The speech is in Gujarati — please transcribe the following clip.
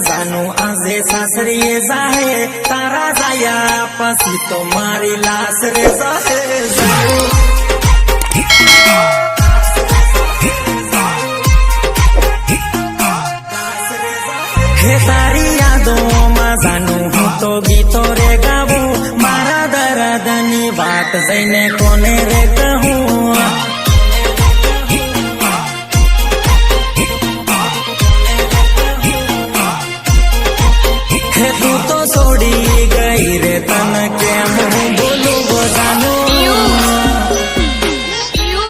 જાનું આજે સાસરીએ જાહે તારા જાયા પછી તો મારી લાશ રે જાહે હે તારી યાદોમાં જાનું હું તો ગીતો રે ગાવું મારા દર્દની વાત જઈને કોને રે